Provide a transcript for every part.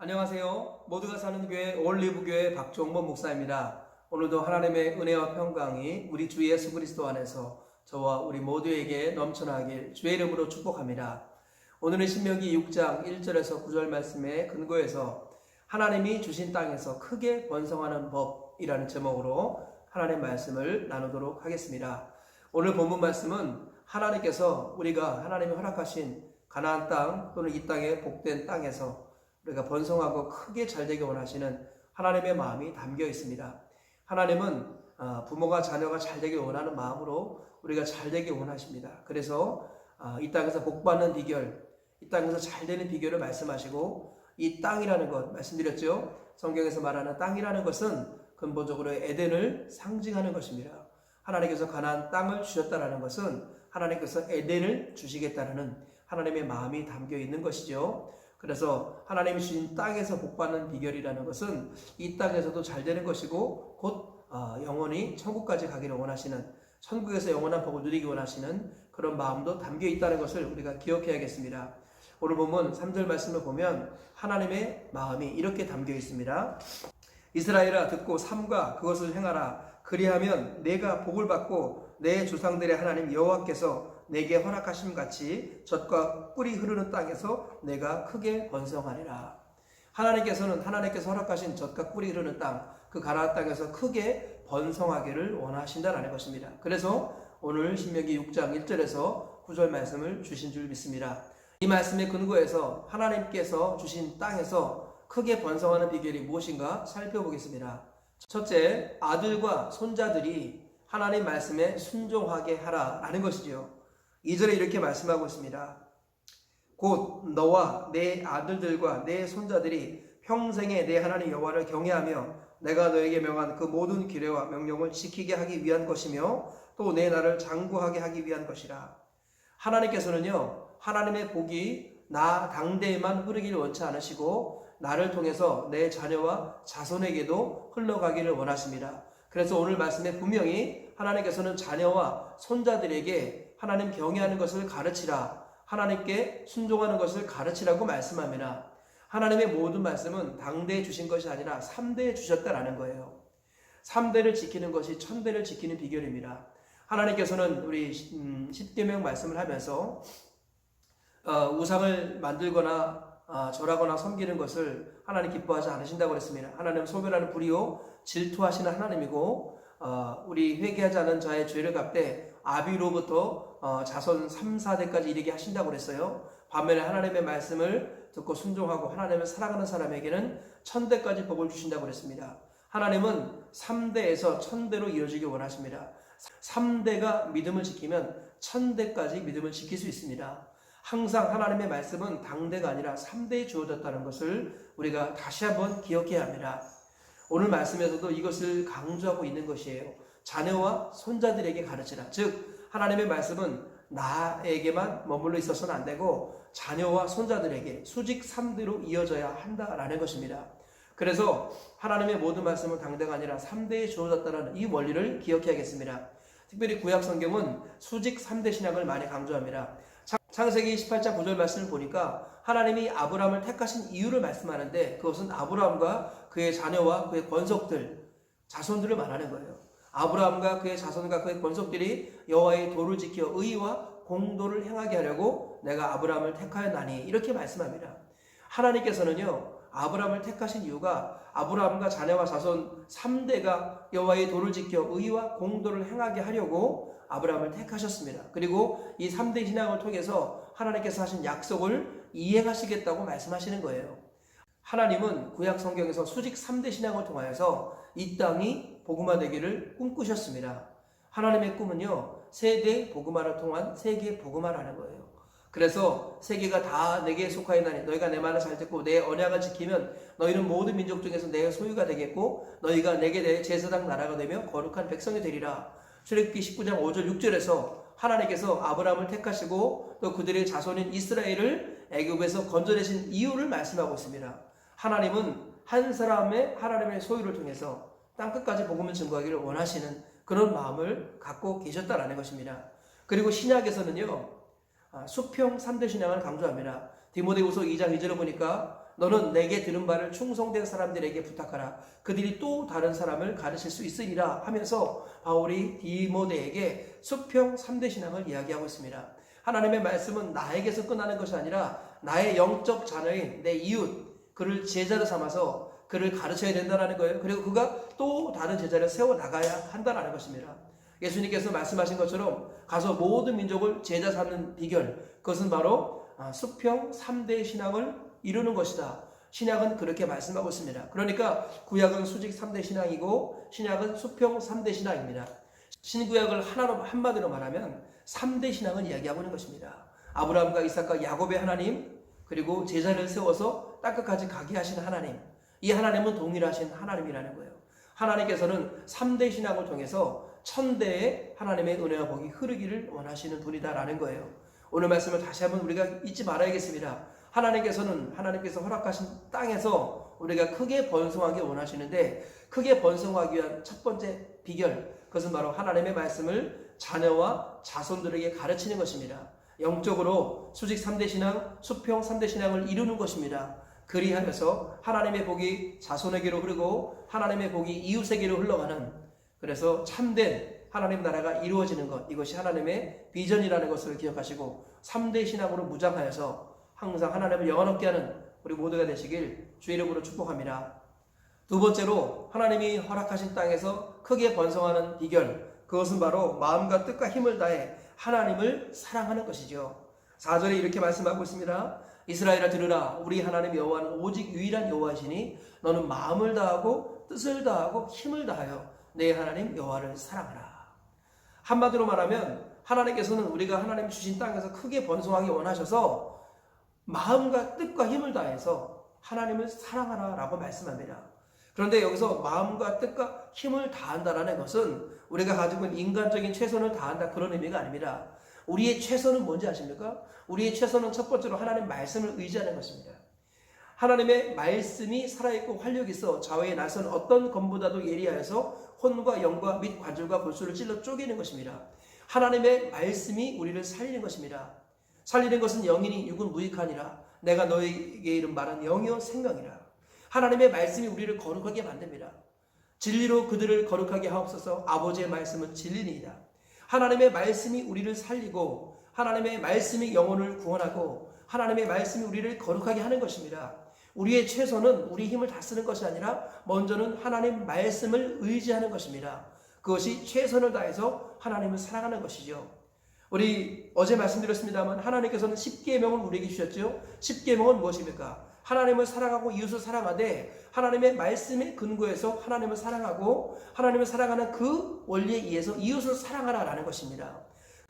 안녕하세요. 모두가 사는 교회 올리브교회 박종범 목사입니다. 오늘도 하나님의 은혜와 평강이 우리 주 예수 그리스도 안에서 저와 우리 모두에게 넘쳐나길 주의 이름으로 축복합니다. 오늘은 신명기 6장 1절에서 9절 말씀에 근거해서 하나님이 주신 땅에서 크게 번성하는 법이라는 제목으로 하나님의 말씀을 나누도록 하겠습니다. 오늘 본문 말씀은 하나님께서 우리가 하나님이 허락하신 가나안 땅 또는 이 땅의 복된 땅에서 우리가 번성하고 크게 잘되기 원하시는 하나님의 마음이 담겨 있습니다. 하나님은 부모가 자녀가 잘되길 원하는 마음으로 우리가 잘되길 원하십니다. 그래서 이 땅에서 복받는 비결, 이 땅에서 잘되는 비결을 말씀하시고, 이 땅이라는 것 말씀드렸죠. 성경에서 말하는 땅이라는 것은 근본적으로 에덴을 상징하는 것입니다. 하나님께서 가나안 땅을 주셨다는 것은 하나님께서 에덴을 주시겠다는 하나님의 마음이 담겨 있는 것이죠. 그래서 하나님이 주신 땅에서 복받는 비결이라는 것은 이 땅에서도 잘 되는 것이고, 곧 영원히 천국까지 가기를 원하시는, 천국에서 영원한 복을 누리기 원하시는 그런 마음도 담겨 있다는 것을 우리가 기억해야겠습니다. 오늘 보면 3절 말씀을 보면 하나님의 마음이 이렇게 담겨 있습니다. 이스라엘아, 듣고 삼가 그것을 행하라. 그리하면 내가 복을 받고 내 조상들의 하나님 여호와께서 내게 허락하심 같이 젖과 꿀이 흐르는 땅에서 내가 크게 번성하리라. 하나님께서 허락하신 젖과 꿀이 흐르는 땅, 그 가나안 땅에서 크게 번성하기를 원하신다라는 것입니다. 그래서 오늘 신명기 6장 1절에서 9절 말씀을 주신 줄 믿습니다. 이 말씀에 근거해서 하나님께서 주신 땅에서 크게 번성하는 비결이 무엇인가 살펴보겠습니다. 첫째, 아들과 손자들이 하나님 말씀에 순종하게 하라라는 것이죠. 2절에 이렇게 말씀하고 있습니다. 곧 너와 내 아들들과 내 손자들이 평생에 내 하나님 여호와를 경외하며 내가 너에게 명한 그 모든 규례와 명령을 지키게 하기 위한 것이며 또 내 나라를 장구하게 하기 위한 것이라. 하나님께서는요, 하나님의 복이 나 당대에만 흐르기를 원치 않으시고 나를 통해서 내 자녀와 자손에게도 흘러가기를 원하십니다. 그래서 오늘 말씀에 분명히 하나님께서는 자녀와 손자들에게 하나님 경외하는 것을 가르치라, 하나님께 순종하는 것을 가르치라고 말씀합니다. 하나님의 모든 말씀은 당대에 주신 것이 아니라 3대에 주셨다라는 거예요. 3대를 지키는 것이 1000대를 지키는 비결입니다. 하나님께서는 우리 십계명 말씀을 하면서 우상을 만들거나 절하거나 섬기는 것을 하나님 기뻐하지 않으신다고 그랬습니다. 하나님은 소멸하는 불이요 질투하시는 하나님이고, 우리 회개하지 않은 자의 죄를 갚되 아비로부터 자손 3, 4대까지 이르게 하신다고 그랬어요. 반면에 하나님의 말씀을 듣고 순종하고 하나님을 사랑하는 사람에게는 1000대까지 복을 주신다고 그랬습니다. 하나님은 3대에서 1000대로 이어지길 원하십니다. 3대가 믿음을 지키면 1000대까지 믿음을 지킬 수 있습니다. 항상 하나님의 말씀은 당대가 아니라 3대에 주어졌다는 것을 우리가 다시 한번 기억해야 합니다. 오늘 말씀에서도 이것을 강조하고 있는 것이에요. 자녀와 손자들에게 가르치라. 즉 하나님의 말씀은 나에게만 머물러 있어서는 안 되고 자녀와 손자들에게 수직 3대로 이어져야 한다라는 것입니다. 그래서 하나님의 모든 말씀은 당대가 아니라 3대에 주어졌다는 이 원리를 기억해야겠습니다. 특별히 구약 성경은 수직 3대 신앙을 많이 강조합니다. 창세기 18장 9절 말씀을 보니까 하나님이 아브라함을 택하신 이유를 말씀하는데, 그것은 아브라함과 그의 자녀와 그의 권속들, 자손들을 말하는 거예요. 아브라함과 그의 자손과 그의 권속들이 여호와의 도를 지켜 의와 공도를 행하게 하려고 내가 아브라함을 택하였나니, 이렇게 말씀합니다. 하나님께서는요, 아브라함을 택하신 이유가 아브라함과 자녀와 자손 3대가 여호와의 도를 지켜 의와 공도를 행하게 하려고 아브라함을 택하셨습니다. 그리고 이 3대 신앙을 통해서 하나님께서 하신 약속을 이행하시겠다고 말씀하시는 거예요. 하나님은 구약 성경에서 수직 3대 신앙을 통하여서 이 땅이 복음화되기를 꿈꾸셨습니다. 하나님의 꿈은요, 세대 복음화를 통한 세계 복음화라는 거예요. 그래서 세계가 다 내게 속하였나니 너희가 내 말을 잘 듣고 내 언약을 지키면 너희는 모든 민족 중에서 내 소유가 되겠고 너희가 내게 내 제사장 나라가 되며 거룩한 백성이 되리라. 출애굽기 19장 5절 6절에서 하나님께서 아브라함을 택하시고 또 그들의 자손인 이스라엘을 애굽에서 건져내신 이유를 말씀하고 있습니다. 하나님은 한 사람의 하나님의 소유를 통해서 땅끝까지 복음을 증거하기를 원하시는 그런 마음을 갖고 계셨다라는 것입니다. 그리고 신약에서는요, 수평 3대 신앙을 강조합니다. 디모데후서 2장 2절을 보니까 너는 내게 들은 바를 충성된 사람들에게 부탁하라. 그들이 또 다른 사람을 가르칠 수 있으리라 하면서 바울이 디모데에게 수평 3대 신앙을 이야기하고 있습니다. 하나님의 말씀은 나에게서 끝나는 것이 아니라 나의 영적 자녀인 내 이웃, 그를 제자로 삼아서 그를 가르쳐야 된다는 거예요. 그리고 그가 또 다른 제자를 세워나가야 한다는 것입니다. 예수님께서 말씀하신 것처럼 가서 모든 민족을 제자 삼는 비결, 그것은 바로 수평 3대 신앙을 이루는 것이다. 신약은 그렇게 말씀하고 있습니다. 그러니까 구약은 수직 3대 신앙이고 신약은 수평 3대 신앙입니다. 신구약을 한마디로 말하면 3대 신앙을 이야기하고 있는 것입니다. 아브라함과 이삭과 야곱의 하나님, 그리고 제자를 세워서 땅끝까지 가게 하시는 하나님, 이 하나님은 동일하신 하나님이라는 거예요. 하나님께서는 3대 신앙을 통해서 천대의 하나님의 은혜와 복이 흐르기를 원하시는 분이다라는 거예요. 오늘 말씀을 다시 한번 우리가 잊지 말아야겠습니다. 하나님께서 허락하신 땅에서 우리가 크게 번성하기 원하시는데, 크게 번성하기 위한 첫 번째 비결, 그것은 바로 하나님의 말씀을 자녀와 자손들에게 가르치는 것입니다. 영적으로 수직 3대 신앙, 수평 3대 신앙을 이루는 것입니다. 그리하여서 하나님의 복이 자손에게로 흐르고 하나님의 복이 이웃에게로 흘러가는, 그래서 참된 하나님 나라가 이루어지는 것, 이것이 하나님의 비전이라는 것을 기억하시고 3대 신앙으로 무장하여서 항상 하나님을 영원롭게 하는 우리 모두가 되시길 주의 이름으로 축복합니다. 두 번째로 하나님이 허락하신 땅에서 크게 번성하는 비결, 그것은 바로 마음과 뜻과 힘을 다해 하나님을 사랑하는 것이죠. 4절에 이렇게 말씀하고 있습니다. 이스라엘아 들으라. 우리 하나님 여호와는 오직 유일한 여호와이시니 너는 마음을 다하고 뜻을 다하고 힘을 다하여 내 하나님 여호와를 사랑하라. 한마디로 말하면 하나님께서는 우리가 하나님 주신 땅에서 크게 번성하기 원하셔서 마음과 뜻과 힘을 다해서 하나님을 사랑하라 라고 말씀합니다. 그런데 여기서 마음과 뜻과 힘을 다한다라는 것은 우리가 가지고 있는 인간적인 최선을 다한다, 그런 의미가 아닙니다. 우리의 최선은 뭔지 아십니까? 우리의 최선은 첫 번째로 하나님 말씀을 의지하는 것입니다. 하나님의 말씀이 살아있고 활력이 있어 좌우에 나선 어떤 검보다도 예리하여서 혼과 영과 및 관절과 골수를 찔러 쪼개는 것입니다. 하나님의 말씀이 우리를 살리는 것입니다. 살리는 것은 영이니 육은 무익하니라. 내가 너에게 이른 말은 영이요 생명이라. 하나님의 말씀이 우리를 거룩하게 만듭니다. 진리로 그들을 거룩하게 하옵소서. 아버지의 말씀은 진리니이다. 하나님의 말씀이 우리를 살리고 하나님의 말씀이 영혼을 구원하고 하나님의 말씀이 우리를 거룩하게 하는 것입니다. 우리의 최선은 우리 힘을 다 쓰는 것이 아니라 먼저는 하나님 말씀을 의지하는 것입니다. 그것이 최선을 다해서 하나님을 사랑하는 것이죠. 우리 어제 말씀드렸습니다만 하나님께서는 10계명을 우리에게 주셨죠. 10계명은 무엇입니까? 하나님을 사랑하고 이웃을 사랑하되 하나님의 말씀에 근거해서 하나님을 사랑하고 하나님을 사랑하는 그 원리에 의해서 이웃을 사랑하라라는 것입니다.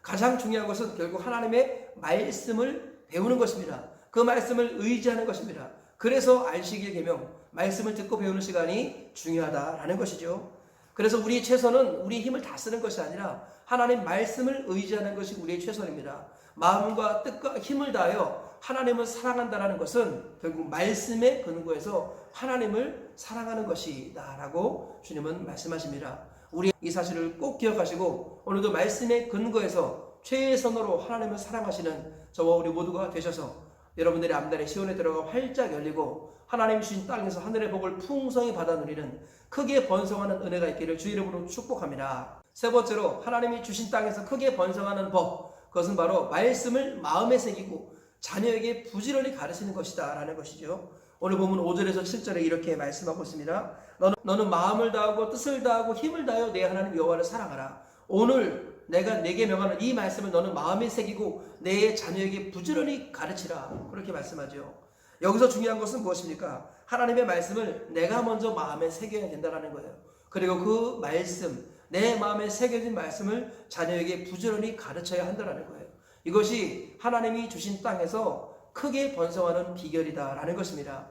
가장 중요한 것은 결국 하나님의 말씀을 배우는 것입니다. 그 말씀을 의지하는 것입니다. 그래서 안식일 계명, 말씀을 듣고 배우는 시간이 중요하다라는 것이죠. 그래서 우리의 최선은 우리의 힘을 다 쓰는 것이 아니라 하나님 말씀을 의지하는 것이 우리의 최선입니다. 마음과 뜻과 힘을 다하여 하나님을 사랑한다는 것은 결국 말씀에 근거해서 하나님을 사랑하는 것이다 라고 주님은 말씀하십니다. 우리 이 사실을 꼭 기억하시고 오늘도 말씀에 근거해서 최선으로 하나님을 사랑하시는 저와 우리 모두가 되셔서 여러분들의 앞날에 시온에 들어가 활짝 열리고 하나님 주신 땅에서 하늘의 복을 풍성히 받아 누리는 크게 번성하는 은혜가 있기를 주의 이름으로 축복합니다. 세 번째로 하나님이 주신 땅에서 크게 번성하는 법, 그것은 바로 말씀을 마음에 새기고 자녀에게 부지런히 가르치는 것이다 라는 것이죠. 오늘 보면 5절에서 7절에 이렇게 말씀하고 있습니다. 너는 마음을 다하고 뜻을 다하고 힘을 다하여 내 하나님 여호와를 사랑하라. 오늘 내가 내게 명하는 이 말씀을 너는 마음에 새기고 내 자녀에게 부지런히 가르치라. 그렇게 말씀하죠. 여기서 중요한 것은 무엇입니까? 하나님의 말씀을 내가 먼저 마음에 새겨야 된다는 거예요. 그리고 그 말씀, 내 마음에 새겨진 말씀을 자녀에게 부지런히 가르쳐야 한다는 거예요. 이것이 하나님이 주신 땅에서 크게 번성하는 비결이다라는 것입니다.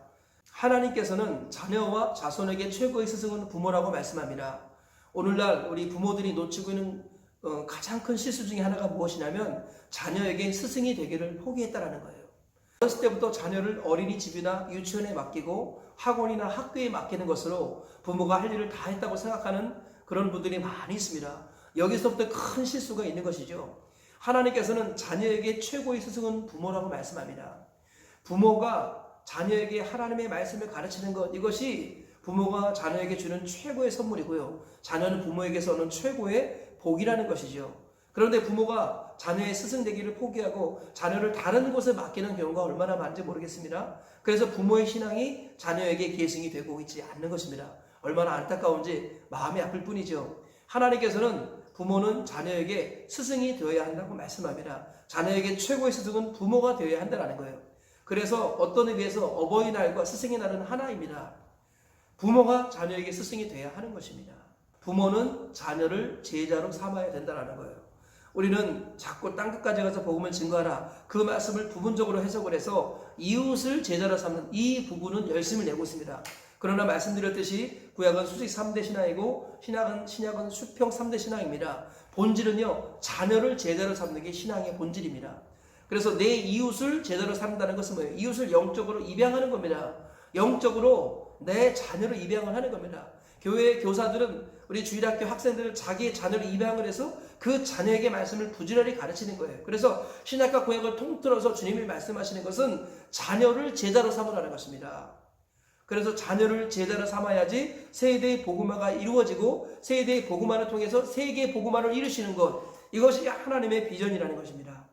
하나님께서는 자녀와 자손에게 최고의 스승은 부모라고 말씀합니다. 오늘날 우리 부모들이 놓치고 있는 가장 큰 실수 중에 하나가 무엇이냐면 자녀에게 스승이 되기를 포기했다라는 거예요. 어렸을 때부터 자녀를 어린이집이나 유치원에 맡기고 학원이나 학교에 맡기는 것으로 부모가 할 일을 다 했다고 생각하는 그런 분들이 많이 있습니다. 여기서부터 큰 실수가 있는 것이죠. 하나님께서는 자녀에게 최고의 스승은 부모라고 말씀합니다. 부모가 자녀에게 하나님의 말씀을 가르치는 것, 이것이 부모가 자녀에게 주는 최고의 선물이고요. 자녀는 부모에게서 얻는 최고의 복이라는 것이죠. 그런데 부모가 자녀의 스승되기를 포기하고 자녀를 다른 곳에 맡기는 경우가 얼마나 많은지 모르겠습니다. 그래서 부모의 신앙이 자녀에게 계승이 되고 있지 않는 것입니다. 얼마나 안타까운지 마음이 아플 뿐이죠. 하나님께서는 부모는 자녀에게 스승이 되어야 한다고 말씀합니다. 자녀에게 최고의 스승은 부모가 되어야 한다는 거예요. 그래서 어떤 의미에서 어버이날과 스승의 날은 하나입니다. 부모가 자녀에게 스승이 되어야 하는 것입니다. 부모는 자녀를 제자로 삼아야 된다는 거예요. 우리는 자꾸 땅끝까지 가서 복음을 증거하라, 그 말씀을 부분적으로 해석을 해서 이웃을 제자로 삼는 이 부분은 열심을 내고 있습니다. 그러나 말씀드렸듯이 구약은 수직 3대 신앙이고 신약은 수평 3대 신앙입니다. 본질은요, 자녀를 제자로 삼는 게 신앙의 본질입니다. 그래서 내 이웃을 제자로 삼는다는 것은 뭐예요? 이웃을 영적으로 입양하는 겁니다. 영적으로 내 자녀를 입양을 하는 겁니다. 교회 교사들은 우리 주일학교 학생들을 자기의 자녀를 입양을 해서 그 자녀에게 말씀을 부지런히 가르치는 거예요. 그래서 신약과 구약을 통틀어서 주님이 말씀하시는 것은 자녀를 제자로 삼으라는 것입니다. 그래서 자녀를 제자로 삼아야지 세대의 복음화가 이루어지고 세대의 복음화를 통해서 세계의 복음화를 이루시는 것, 이것이 하나님의 비전이라는 것입니다.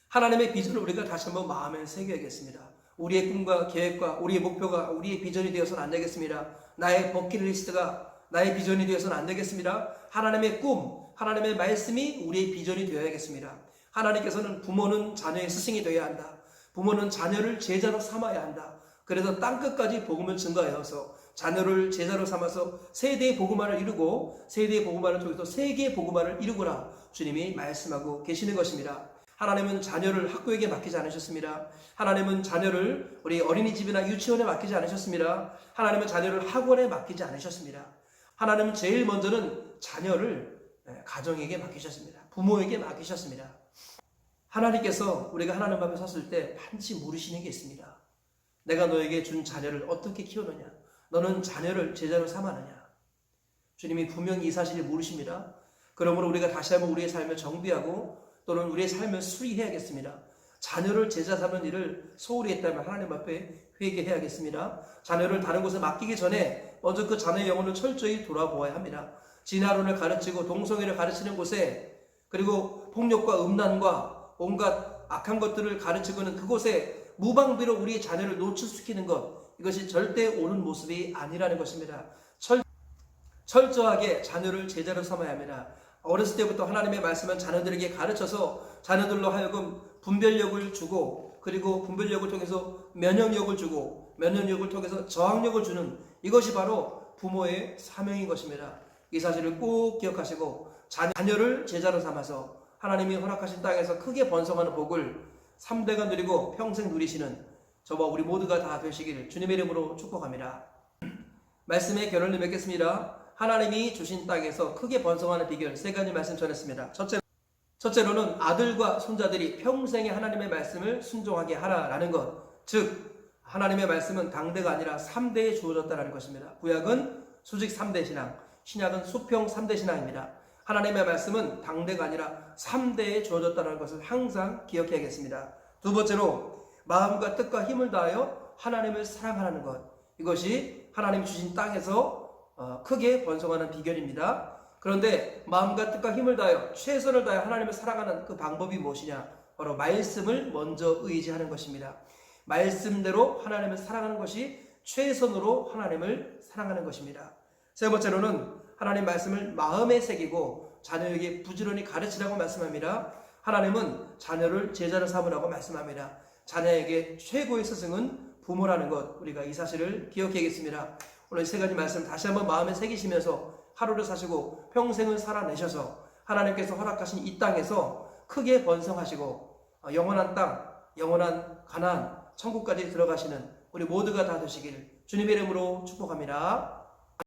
하나님의 비전을 우리가 다시 한번 마음에 새겨야겠습니다. 우리의 꿈과 계획과 우리의 목표가 우리의 비전이 되어서는 안 되겠습니다. 나의 버킷리스트가 나의 비전이 되어서는 안 되겠습니다. 하나님의 꿈, 하나님의 말씀이 우리의 비전이 되어야겠습니다. 하나님께서는 부모는 자녀의 스승이 되어야 한다. 부모는 자녀를 제자로 삼아야 한다. 그래서 땅끝까지 복음을 증거하여서 자녀를 제자로 삼아서 세대의 복음화를 이루고 세대의 복음화를 통해서 세계의 복음화를 이루거라 주님이 말씀하고 계시는 것입니다. 하나님은 자녀를 학교에게 맡기지 않으셨습니다. 하나님은 자녀를 우리 어린이집이나 유치원에 맡기지 않으셨습니다. 하나님은 자녀를 학원에 맡기지 않으셨습니다. 하나님은 제일 먼저는 자녀를 가정에게 맡기셨습니다. 부모에게 맡기셨습니다. 하나님께서 우리가 하나님 앞에 섰을 때 반드시 물으시는 게 있습니다. 내가 너에게 준 자녀를 어떻게 키우느냐? 너는 자녀를 제자로 삼았느냐? 주님이 분명히 이 사실을 물으십니다. 그러므로 우리가 다시 한번 우리의 삶을 정비하고 또는 우리의 삶을 수리해야겠습니다. 자녀를 제자 삼는 일을 소홀히 했다면 하나님 앞에 회개해야겠습니다. 자녀를 다른 곳에 맡기기 전에 먼저 그 자녀의 영혼을 철저히 돌아보아야 합니다. 진화론을 가르치고 동성애를 가르치는 곳에, 그리고 폭력과 음란과 온갖 악한 것들을 가르치고는 그곳에 무방비로 우리의 자녀를 노출시키는 것, 이것이 절대 옳은 모습이 아니라는 것입니다. 철저하게 자녀를 제자로 삼아야 합니다. 어렸을 때부터 하나님의 말씀은 자녀들에게 가르쳐서 자녀들로 하여금 분별력을 주고, 그리고 분별력을 통해서 면역력을 주고, 면역력을 통해서 저항력을 주는, 이것이 바로 부모의 사명인 것입니다. 이 사실을 꼭 기억하시고 자녀를 제자로 삼아서 하나님이 허락하신 땅에서 크게 번성하는 복을 3대가 누리고 평생 누리시는 저와 우리 모두가 다 되시기를 주님의 이름으로 축복합니다. 말씀의 결론을 맺겠습니다. 하나님이 주신 땅에서 크게 번성하는 비결 3가지 말씀 전했습니다. 첫째로는 아들과 손자들이 평생에 하나님의 말씀을 순종하게 하라라는 것, 즉 하나님의 말씀은 당대가 아니라 3대에 주어졌다는 것입니다. 구약은 수직 3대 신앙, 신약은 수평 3대 신앙입니다. 하나님의 말씀은 당대가 아니라 3대에 주어졌다는 것을 항상 기억해야겠습니다. 두 번째로 마음과 뜻과 힘을 다하여 하나님을 사랑하는 것, 이것이 하나님이 주신 땅에서 크게 번성하는 비결입니다. 그런데 마음과 뜻과 힘을 다하여 최선을 다해 하나님을 사랑하는 그 방법이 무엇이냐? 바로 말씀을 먼저 의지하는 것입니다. 말씀대로 하나님을 사랑하는 것이 최선으로 하나님을 사랑하는 것입니다. 세 번째로는 하나님 말씀을 마음에 새기고 자녀에게 부지런히 가르치라고 말씀합니다. 하나님은 자녀를 제자로 삼으라고 말씀합니다. 자녀에게 최고의 스승은 부모라는 것, 우리가 이 사실을 기억해야겠습니다. 오늘 3가지 말씀 다시 한번 마음에 새기시면서 하루를 사시고 평생을 살아내셔서 하나님께서 허락하신 이 땅에서 크게 번성하시고 영원한 땅, 영원한 가나안, 천국까지 들어가시는 우리 모두가 다 되시길 주님의 이름으로 축복합니다.